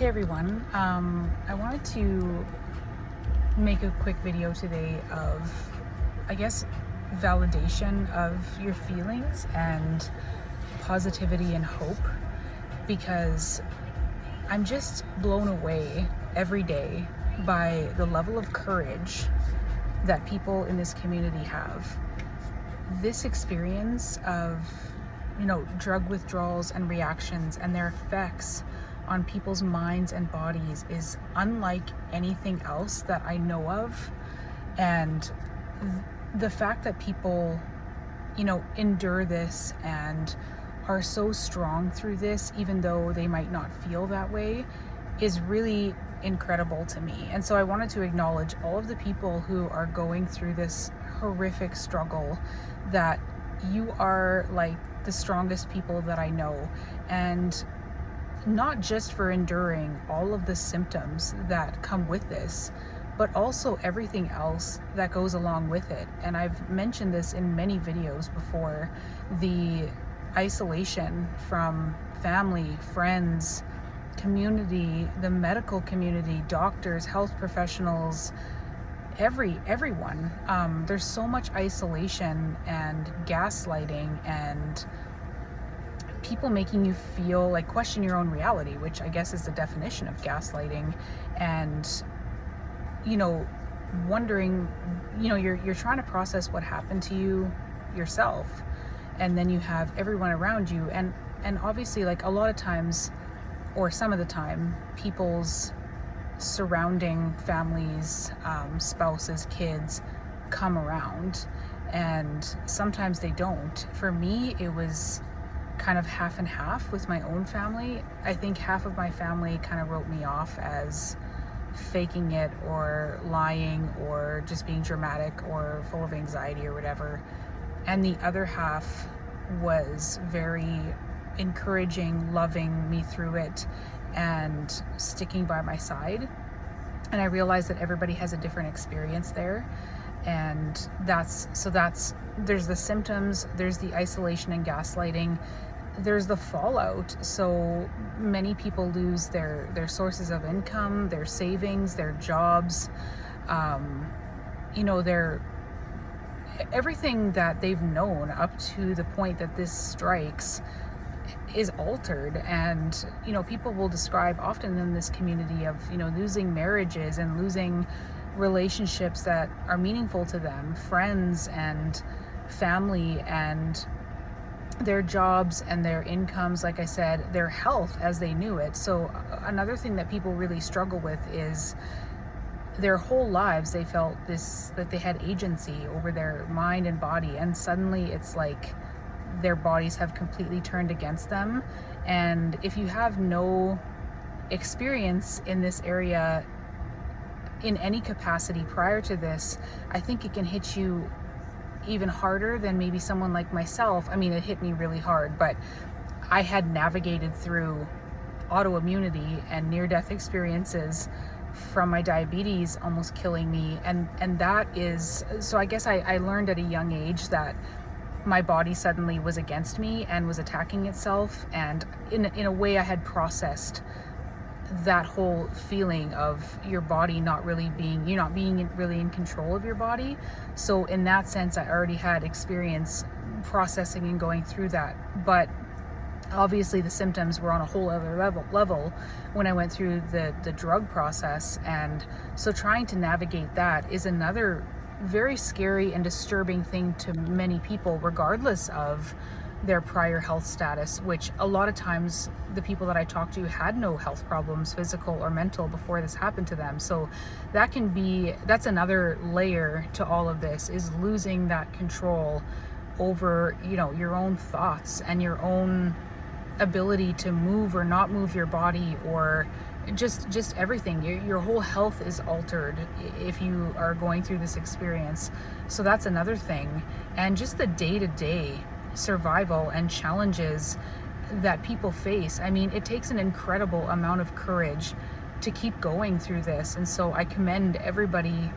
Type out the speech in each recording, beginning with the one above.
Hey everyone, I wanted to make a quick video today of, I guess, validation of your feelings and positivity and hope, because I'm just blown away every day by the level of courage that people in this community have. This experience of, drug withdrawals and reactions and their effects on people's minds and bodies is unlike anything else that I know of. And the fact that people, endure this and are so strong through this, even though they might not feel that way, is really incredible to me. And so I wanted to acknowledge all of the people who are going through this horrific struggle, that you are like the strongest people that I know. And not just for enduring all of the symptoms that come with this, but also everything else that goes along with it. And I've mentioned this in many videos before: the isolation from family, friends, community, the medical community, doctors, health professionals, everyone. There's so much isolation and gaslighting and people making you feel like question your own reality, which I guess is the definition of gaslighting. And wondering, you're trying to process what happened to you yourself, and then you have everyone around you, and obviously, like, a lot of times, or some of the time, people's surrounding families, spouses, kids come around, and sometimes they don't. For me, it was kind of half and half with my own family. I think half of my family kind of wrote me off as faking it or lying or just being dramatic or full of anxiety or whatever. And the other half was very encouraging, loving me through it and sticking by my side. And I realized that everybody has a different experience there. And there's the symptoms, there's the isolation and gaslighting, there's the fallout. So many people lose their sources of income, their savings, their jobs, their everything that they've known up to the point that this strikes is altered. And people will describe often in this community of losing marriages and losing relationships that are meaningful to them, friends and family, and their jobs and their incomes, like I said, their health as they knew it. So another thing that people really struggle with is their whole lives they felt that they had agency over their mind and body, and suddenly it's like their bodies have completely turned against them. And if you have no experience in this area in any capacity prior to this, I think it can hit you even harder than maybe someone like myself. I mean, it hit me really hard, but I had navigated through autoimmunity and near-death experiences from my diabetes almost killing me. And that is, so I guess I learned at a young age that my body suddenly was against me and was attacking itself. And in a way I had processed that whole feeling of your body not really being, you not being really in control of your body. So in that sense, I already had experience processing and going through that. But obviously the symptoms were on a whole other level when I went through the drug process. And so trying to navigate that is another very scary and disturbing thing to many people, regardless of their prior health status, which a lot of times the people that I talked to had no health problems, physical or mental, before this happened to them. So that's another layer to all of this, is losing that control over, your own thoughts and your own ability to move or not move your body, or just everything. Your whole health is altered if you are going through this experience. So that's another thing. And just the day-to-day survival and challenges that people face. I mean, it takes an incredible amount of courage to keep going through this. And so I commend everybody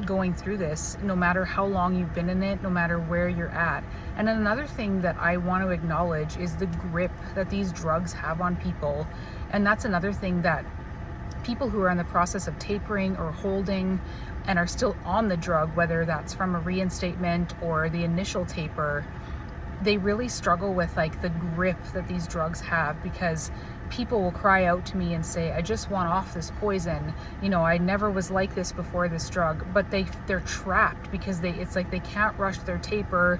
going through this, no matter how long you've been in it, no matter where you're at. And then another thing that I want to acknowledge is the grip that these drugs have on people. And that's another thing that people who are in the process of tapering or holding and are still on the drug, whether that's from a reinstatement or the initial taper, they really struggle with like the grip that these drugs have, because people will cry out to me and say, I just want off this poison. I never was like this before this drug, but they're trapped because it's like they can't rush their taper,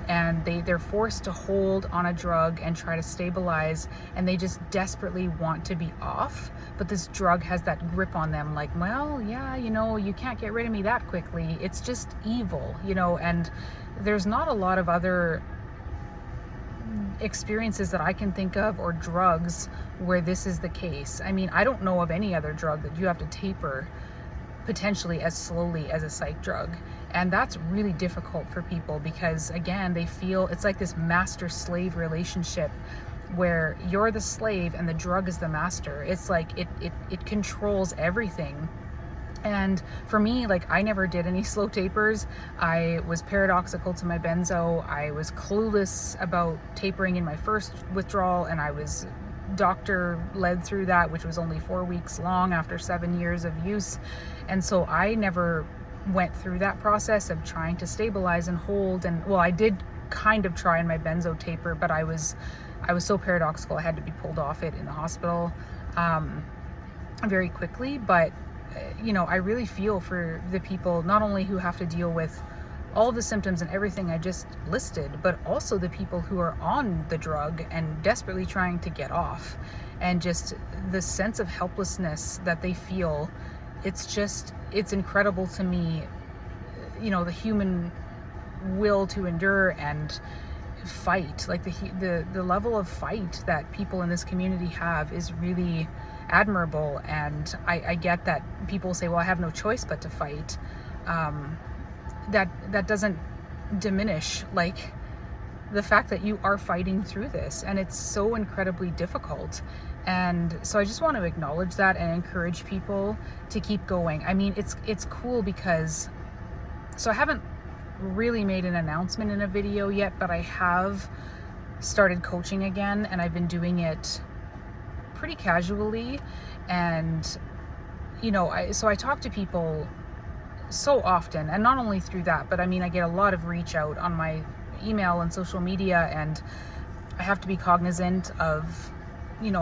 and they're forced to hold on a drug and try to stabilize, and they just desperately want to be off, but this drug has that grip on them, like, well, yeah, you can't get rid of me that quickly. It's just evil, and there's not a lot of other experiences that I can think of, or drugs, where this is the case. I mean, I don't know of any other drug that you have to taper potentially as slowly as a psych drug. And that's really difficult for people, because again, they feel it's like this master-slave relationship where you're the slave and the drug is the master. It's like it controls everything. And for me, like, I never did any slow tapers. I was paradoxical to my benzo. I was clueless about tapering in my first withdrawal, and I was doctor led through that, which was only 4 weeks long after 7 years of use. And so I never went through that process of trying to stabilize and hold. And well, I did kind of try in my benzo taper, but I was so paradoxical, I had to be pulled off it in the hospital very quickly. But I really feel for the people, not only who have to deal with all the symptoms and everything I just listed, but also the people who are on the drug and desperately trying to get off, and just the sense of helplessness that they feel. It's incredible to me, the human will to endure and fight. Like the level of fight that people in this community have is really admirable. And I get that people say, well, I have no choice but to fight. That doesn't diminish like the fact that you are fighting through this, and it's so incredibly difficult. And so I just want to acknowledge that and encourage people to keep going. I mean, it's cool because, so I haven't really made an announcement in a video yet, but I have started coaching again, and I've been doing it pretty casually. And so I talk to people so often, and not only through that, but I mean, I get a lot of reach out on my email and social media, and I have to be cognizant of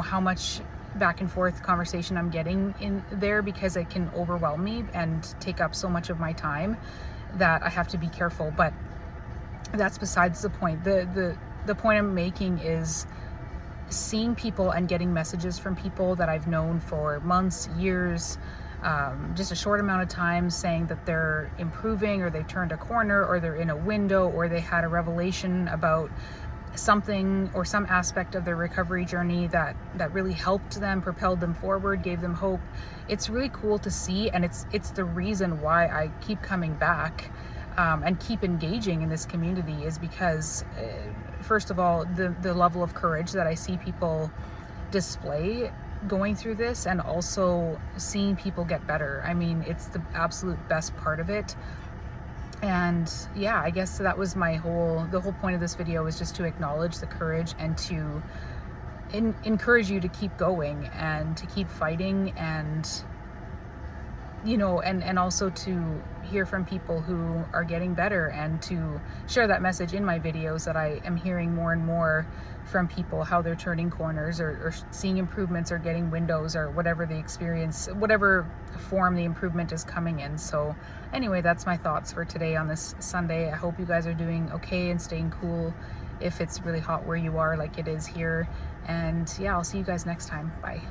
how much back and forth conversation I'm getting in there, because it can overwhelm me and take up so much of my time that I have to be careful. But that's besides the point. The point I'm making is seeing people and getting messages from people that I've known for months, years, just a short amount of time, saying that they're improving, or they've turned a corner, or they're in a window, or they had a revelation about something or some aspect of their recovery journey that really helped them, propelled them forward, gave them hope. It's really cool to see, and it's the reason why I keep coming back and keep engaging in this community, is because first of all, the level of courage that I see people display going through this, and also seeing people get better. I mean, it's the absolute best part of it. And yeah, I guess that was the whole point of this video, was just to acknowledge the courage and to encourage you to keep going and to keep fighting, and and also to hear from people who are getting better, and to share that message in my videos, that I am hearing more and more from people, how they're turning corners, or seeing improvements, or getting windows, or whatever the experience, whatever form the improvement is coming in. So anyway, that's my thoughts for today on this Sunday. I hope you guys are doing okay and staying cool if it's really hot where you are, like it is here. And yeah, I'll see you guys next time. Bye.